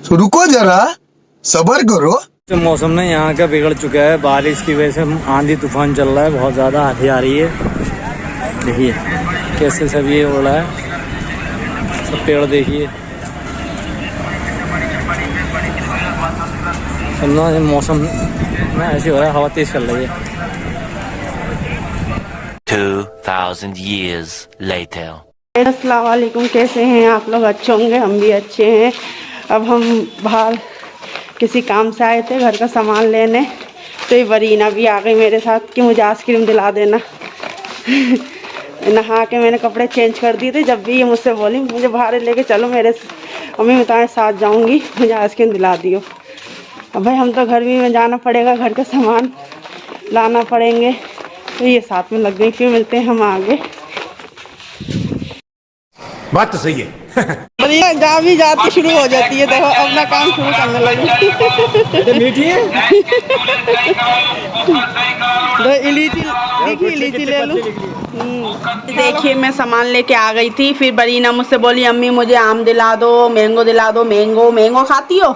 तो रुको जरा, सब्र करो। मौसम ना यहाँ का बिगड़ चुका है, बारिश की वजह से आंधी तूफान चल रहा है, बहुत ज़्यादा आंधी आ रही है। देखिए कैसे सब ये हो रहा है, सब पेड़ देखिए। समझना मौसम ना ऐसे हो रहा है, हवा तेज चल रही है। 2000 years later. अस्सलाम वालेकुम, कैसे हैं आप लोग? अच्छे होंगे, हम भी अच्छे हैं। अब हम बाहर किसी काम से आए थे, घर का सामान लेने, तो ये वरीना भी आ गई मेरे साथ कि मुझे आइसक्रीम दिला देना। नहा के मैंने कपड़े चेंज कर दिए थे, जब भी ये मुझसे बोली मुझे बाहर लेके चलो, मेरे मम्मी बताएं साथ जाऊंगी, मुझे आइसक्रीम दिला दियो। अब भाई हम तो गर्मी में जाना पड़ेगा, घर का सामान लाना पड़ेंगे, तो ये साथ में लग गई। फिर मिलते हैं हम आगे। बात तो सही है। जहाँ भी जाती शुरू हो जाती है, देखो अपना काम शुरू करने लगी। मीठी है देखिए इलीची ले लूँ। देखिए मैं सामान लेके आ गई थी, फिर बरीना मुझसे बोली अम्मी मुझे आम दिला दो, मैंगो दिला दो। मैंगो खाती हो?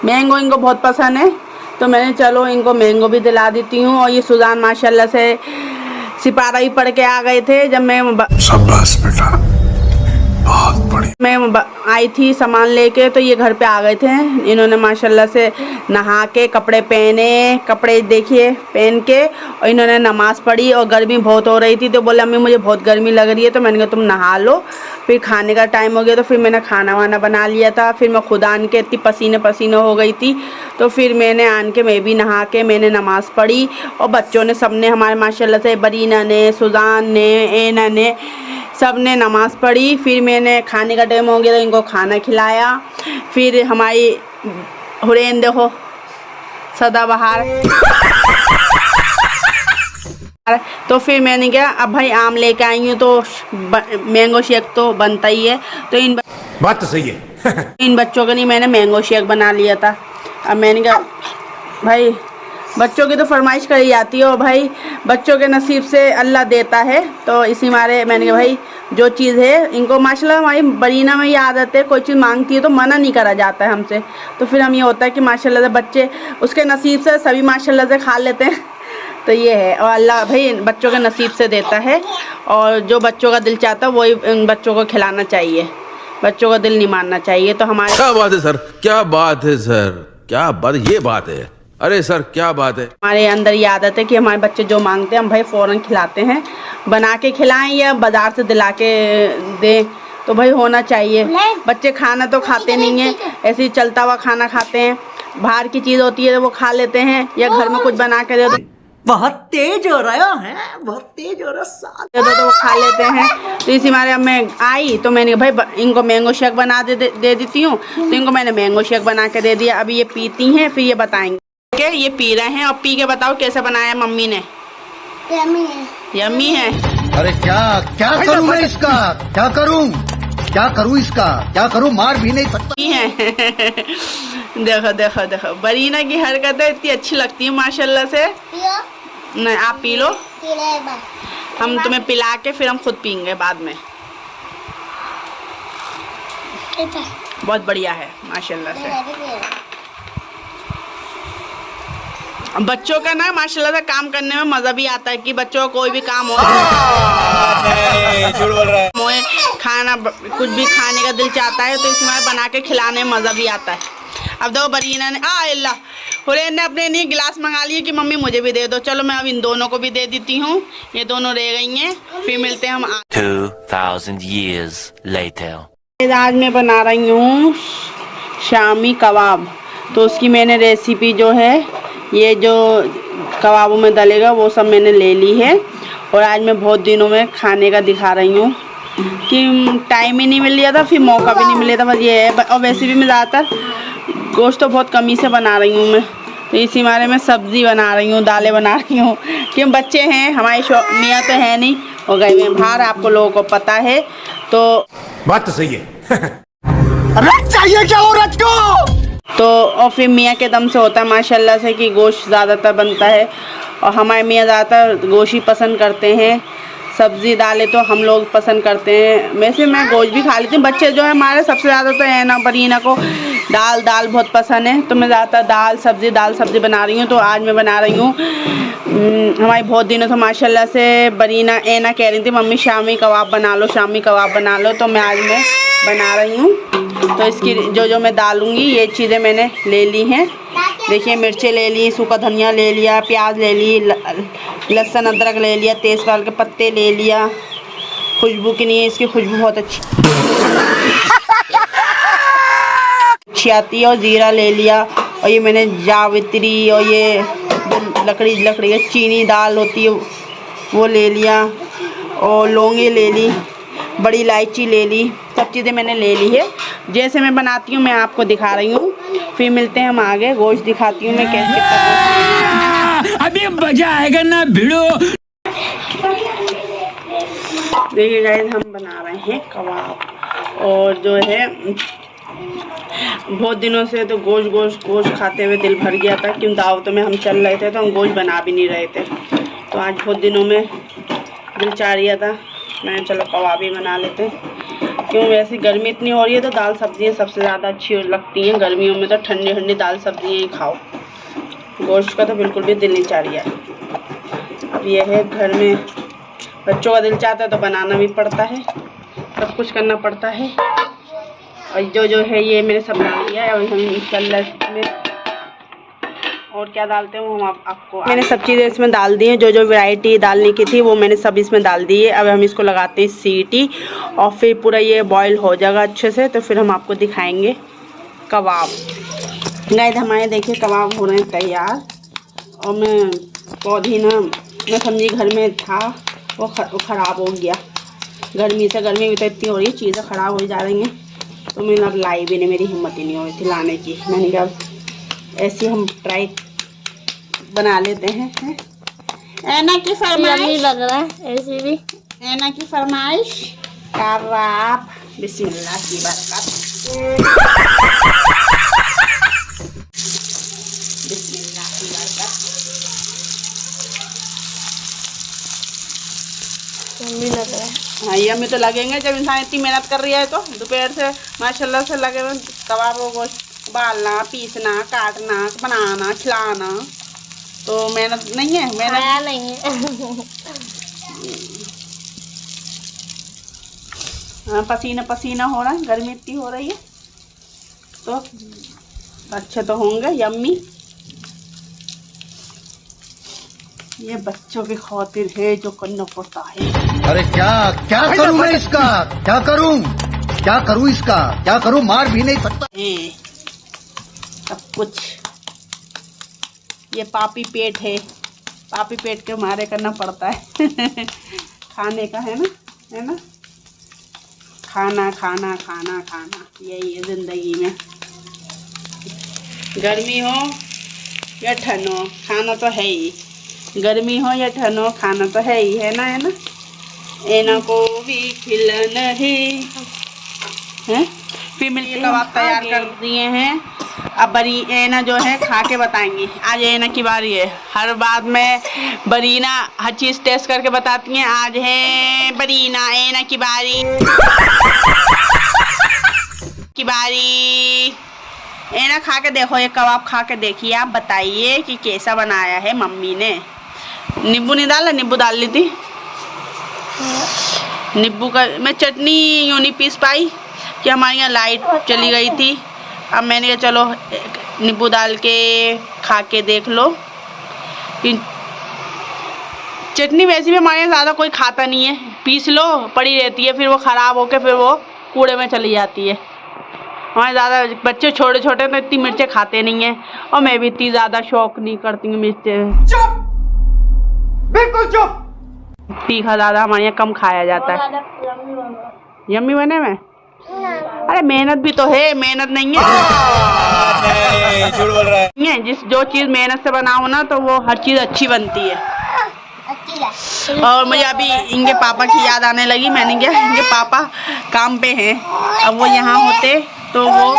मैंगो इनको बहुत पसंद है, तो मैंने चलो इनको मैंगो भी दिला देती हूँ। और ये सुजान माशाल्लाह से सिपारा ही पढ़ के आ गए थे जब मैं शाबाश बेटा, बहुत बढ़िया। मैं आई थी सामान लेके, तो ये घर पे आ गए थे। इन्होंने माशाल्लाह से नहा के कपड़े पहने, कपड़े देखिए पहन के, और इन्होंने नमाज़ पढ़ी। और गर्मी बहुत हो रही थी, तो बोले अम्मी मुझे बहुत गर्मी लग रही है, तो मैंने कहा तुम नहा लो। फिर खाने का टाइम हो गया, तो फिर मैंने खाना वाना बना लिया था। फिर मैं खुद आन के इतनी पसीने हो गई थी, तो फिर मैंने आन के मैं भी नहा के मैंने नमाज़ पढ़ी। और बच्चों ने सबने हमारे माशाल्लाह से बरीना ने, सुजान ने, एना ने, सब ने नमाज़ पढ़ी। फिर मैंने खाने का टाइम हो गया, तो इनको खाना खिलाया। फिर हमारी हुरैन देखो सदाबहार। तो फिर मैंने क्या, अब भाई आम लेके आई हूँ, तो मैंगो शेक तो बनता ही है, तो बात तो सही है। इन बच्चों के लिए मैंने मैंगो शेक बना लिया था। अब मैंने कहा भाई बच्चों की तो फरमाइश करी जाती है, और भाई बच्चों के नसीब से अल्लाह देता है, तो इसी मारे मैंने कहा भाई जो चीज़ है इनको माशाल्लाह, हमारी बरीना में ये आदत है, कोई चीज़ मांगती है तो मना नहीं करा जाता है हमसे। तो फिर हम ये होता है कि माशाल्लाह से बच्चे उसके नसीब से सभी माशाल्लाह से खा लेते हैं। तो ये है, और अल्लाह भाई बच्चों के नसीब से देता है, और जो बच्चों का दिल चाहता है वही बच्चों को खिलाना चाहिए, बच्चों का दिल नहीं मानना चाहिए। तो हमारे क्या बात है सर, क्या बात है सर, क्या बात, ये बात है। अरे सर क्या बात है। हमारे अंदर ये आदत है कि हमारे बच्चे जो मांगते हैं हम भाई फ़ौरन खिलाते हैं, बना के खिलाएं या बाज़ार से दिला के दें, तो भाई होना चाहिए। बच्चे खाना तो खाते नहीं हैं, ऐसे ही चलता हुआ खाना खाते हैं। बाहर की चीज़ होती है वो खा लेते हैं, या घर में कुछ बना के दे दो, बहुत तेज हो रहा है, बहुत तेज हो रहा दे दो तो वो खा लेते हैं। तो इसी मारे अब मैं आई, तो मैंने भाई इनको मैंगो शेक बना दे देती हूँ, तो इनको मैंने मैंगो शेक बना के दे दिया। अभी ये पीती हैं, फिर ये बताएंगे। ये पी रहे हैं, और पी के बताओ कैसे बनाया मम्मी ने। यम्मी है। यम्मी है। अरे क्या करूं मैं इसका, क्या करूं इसका, क्या करूं, मार भी नहीं सकता है। देखो देखो देखो बरीना की हरकतें इतनी अच्छी लगती है माशाल्लाह से। नहीं आप पी लो, हम तुम्हें पिला के फिर हम खुद पीएंगे बाद में। बहुत बढ़िया है माशाल्लाह से। बच्चों का ना माशाल्लाह से काम करने में मज़ा भी आता है, कि बच्चों का कोई भी काम हो, खाना कुछ भी खाने का दिल चाहता है, तो इसमें बना के खिलाने में मज़ा भी आता है। अब देखो बरीना ने अल्लाह हुरैन ने अपने लिए गिलास मंगा लिए कि मम्मी मुझे भी दे दो। चलो मैं अब इन दोनों को भी दे देती हूँ, ये दोनों रह गई हैं। फिर मिलते हैं हम 2000 years later. आज मैं बना रही हूँ शामी कबाब, तो उसकी मैंने रेसिपी जो है, ये जो कबाबों में डलेगा वो सब मैंने ले ली है। और आज मैं बहुत दिनों में खाने का दिखा रही हूँ कि टाइम ही नहीं मिल रहा था, फिर मौका भी नहीं मिल रहा था, बस ये है। और वैसे भी मैं ज़्यादातर गोश्त तो बहुत कम ही से बना रही हूँ मैं, तो इसी मारे मैं सब्ज़ी बना रही हूँ, दालें बना रही हूँ। कि बच्चे हैं हमारे, मियाँ तो है नहीं, हो गए हैं बाहर, आपको लोगों को पता है। तो बात तो सही है। चाहिए क्या औरत को। तो और फिर मियाँ के दम से होता है माशाल्लाह से कि गोश्त ज़्यादातर बनता है, और हमारे मियाँ ज़्यादातर गोश्त ही पसंद करते हैं। सब्जी दालें तो हम लोग पसंद करते हैं। वैसे मैं गोश्त भी खा लेती हूँ। बच्चे जो है हमारे सबसे ज़्यादा तो है ना, बरीना को दाल बहुत पसंद है, तो मैं ज़्यादातर दाल सब्ज़ी बना रही हूँ। तो आज मैं बना रही हूँ, हमारी बहुत दिनों से माशाल्लाह से बरीना ऐना कह रही थी मम्मी शामी कबाब बना लो, शामी कबाब बना लो, तो मैं आज मैं बना रही हूँ। तो इसकी जो मैं डालूँगी ये चीज़ें मैंने ले ली हैं। देखिए मिर्चें ले ली, सूखा धनिया ले लिया, प्याज ले ली, लहसुन अदरक ले लिया, तेज़पात के पत्ते ले लिया। खुशबू के लिए इसकी खुशबू बहुत अच्छी आती है। और ज़ीरा ले लिया, और ये मैंने जावित्री और ये लकड़ी चीनी दाल होती है वो ले लिया, और लौंगे ले ली, बड़ी इलायची ले ली। सब चीज़ें मैंने ले ली है। जैसे मैं बनाती हूँ मैं आपको दिखा रही हूँ, फिर मिलते हैं हम आगे। गोश्त दिखाती हूँ मैं कैसे करती हूँ। अभी मजा आएगा ना भिड़ो। देखिए गाइस हम बना रहे हैं कबाब, और जो है बहुत दिनों से तो गोश्त खाते हुए दिल भर गया था, क्यों दावतों में हम चल रहे थे तो हम गोश्त बना भी नहीं रहे थे। तो आज बहुत दिनों में दिल चाह रहा था, मैंने चलो कबाब ही बना लेते हैं। क्यों वैसे गर्मी इतनी हो रही है तो दाल सब्जियाँ सबसे ज़्यादा अच्छी लगती हैं। गर्मियों में तो ठंडी दाल सब्जियाँ ही खाओ, गोश्त का तो बिल्कुल भी दिल नहीं चाह रहा है। अब यह है घर में बच्चों का दिल चाहता है तो बनाना भी पड़ता है, सब कुछ करना पड़ता है। और जो है ये मैंने सब डाल दिया है। और हम इंशाल्लाह इसमें और क्या डालते हैं वो हम आपको मैंने सब चीज़ें इसमें डाल दी हैं। जो वैरायटी डालने की थी वो मैंने सब इसमें डाल दी है। अब हम इसको लगाते हैं सीटी, और फिर पूरा ये बॉईल हो जाएगा अच्छे से, तो फिर हम आपको दिखाएंगे कबाब। गाइस हमारे देखिए कबाब हो रहे हैं तैयार। और मैं पौधी ना मैं समझी घर में था वो ख़राब हो गया, गर्मी भी तो इतनी हो रही है, चीज़ें ख़राब हो जा रही हैं, तो मैंने अब लाई भी नहीं, मेरी हिम्मत ही नहीं हो रही थी लाने की। मैंने कहा ऐसे हम ट्राई बना लेते हैं। ऐना की फरमाइश लग रहा है, ऐसे भी ऐना की फरमाइश कबाब। बिस्मिल्लाह की बरकत, बिस्मिल्लाह की बरकत। यम्मी लग रहा है। हाँ यम्मी तो लगेंगे जब इंसान इतनी मेहनत कर रही है। तो दोपहर से माशाल्लाह से लगे हुए कबाब को बालना, पीसना, काटना, बनाना, खिलाना, तो मेहनत नहीं है, मेहनत नहीं है। हाँ पसीना हो रहा है, गर्मी इतनी हो रही है, तो अच्छे तो होंगे यम्मी। ये बच्चों की खातिर है जो करना पड़ता है। अरे क्या करूं मैं इसका, क्या करूं इसका, क्या करूं, मार भी नहीं सकता सब कुछ। ये पापी पेट है, पापी पेट के मारे करना पड़ता है। खाने का है ना, खाना यही है ज़िंदगी में। गर्मी हो या ठंड हो खाना तो है ही, गर्मी हो या ठंड हो खाना तो है ही, है ना ऐना को भी खिलाना है। फिर मिलके कबाब तैयार कर दिए हैं। अब बरी ऐना जो है खा के बताएंगी। आज ऐना की बारी है। हर बात में बरीना हर चीज़ टेस्ट करके बताती हैं, आज है बरीना ऐना की बारी। ऐना खा के देखो, ये कबाब खा के देखिए, आप बताइए कि कैसा बनाया है मम्मी ने। नींबू नहीं डाला, नींबू डाल ली थी। नींबू का मैं चटनी यूँ नहीं पीस पाई कि हमारे यहाँ लाइट चली गई थी। अब मैंने कहा चलो नींबू डाल के खा के देख लो। चटनी वैसे भी हमारे यहाँ ज़्यादा कोई खाता नहीं है, पीस लो पड़ी रहती है, फिर वो ख़राब होके फिर वो कूड़े में चली जाती है। हमारे ज़्यादा बच्चे छोटे छोटे तो इतनी मिर्चें खाते नहीं हैं, और मैं भी इतनी ज़्यादा शौक नहीं करती हूँ मिर्चें। चुप, बिल्कुल चुप। तीखा ज़्यादा हमारे यहाँ कम खाया जाता है। यम्मी बने में, अरे मेहनत भी तो है, मेहनत नहीं है झूठ बोल रहा है। जो चीज़ मेहनत से बनाओ ना तो वो हर चीज़ अच्छी बनती है। और मुझे अभी इनके पापा की याद आने लगी। मैंने कहा इनके पापा काम पे हैं, अब वो यहाँ होते तो वो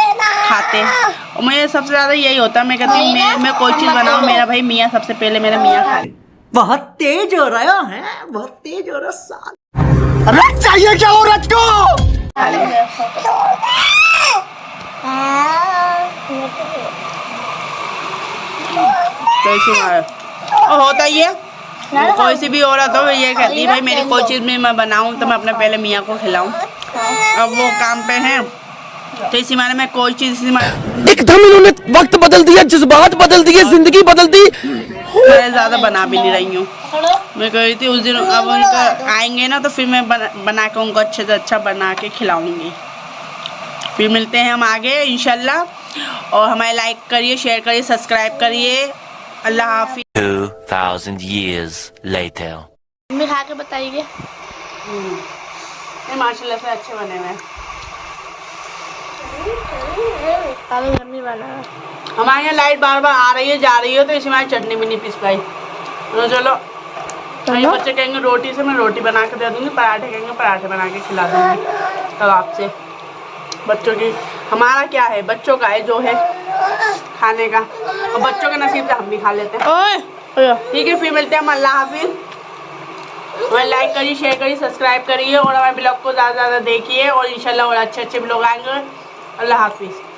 खाते। और मुझे सबसे ज़्यादा यही होता है, मैं कहती हूँ मैं कोई चीज़ बनाऊँ मेरा भाई मियाँ सबसे पहले मेरा मियाँ खाए। बहुत तेज हो रहा है, बहुत तेज हो रहा साल। अरे चाहिए क्या औरत को? होता ही है, कोई सी भी औरत हो ये कहती है भाई मेरी कोई चीज़ में मैं बनाऊं तो मैं अपने पहले मियाँ को खिलाऊं। अब वो काम पे हैं तो इसी माने मैं कोई चीज़ एकदम इन्होंने वक्त बदल दिया, जज्बात बदल दिए, जिंदगी बदल दी। मैं ज़्यादा बना भी नहीं रही हूँ। मैं कह रही थी उस दिन अब उनका आएंगे ना तो फिर मैं बना के उनको अच्छे से अच्छा बना के खिलाऊंगी। फिर मिलते हैं हम आगे इंशाल्लाह। और हमें लाइक करिए, शेयर करिए, सब्सक्राइब करिए। अल्लाह हाफिज़। 2000 years later. मम्मी खा के बताइए। माशाल्लाह से अच्छे बने हुए हैं। मम्मी बना हमारे यहाँ लाइट बार बार आ रही है जा रही है तो इसमें चटनी भी नहीं पिस पाई। तो चलो मेरे बच्चे कहेंगे रोटी से मैं रोटी बना के दे दूँगी, पराठे कहेंगे पराठे बना के खिला दूँगी। तो आपसे बच्चों की हमारा क्या है, बच्चों का है जो है खाने का, और बच्चों के नसीब से हम भी खा लेते हैं। ठीक है, फिर मिलते हैं हम। अल्लाह हाफिज़। हमें लाइक करिए, शेयर करिए, सब्सक्राइब करिए और हमारे ब्लॉग को ज़्यादा से ज़्यादा देखिए और इंशाल्लाह और अच्छे अच्छे ब्लॉग आएंगे। अल्लाह हाफिज़।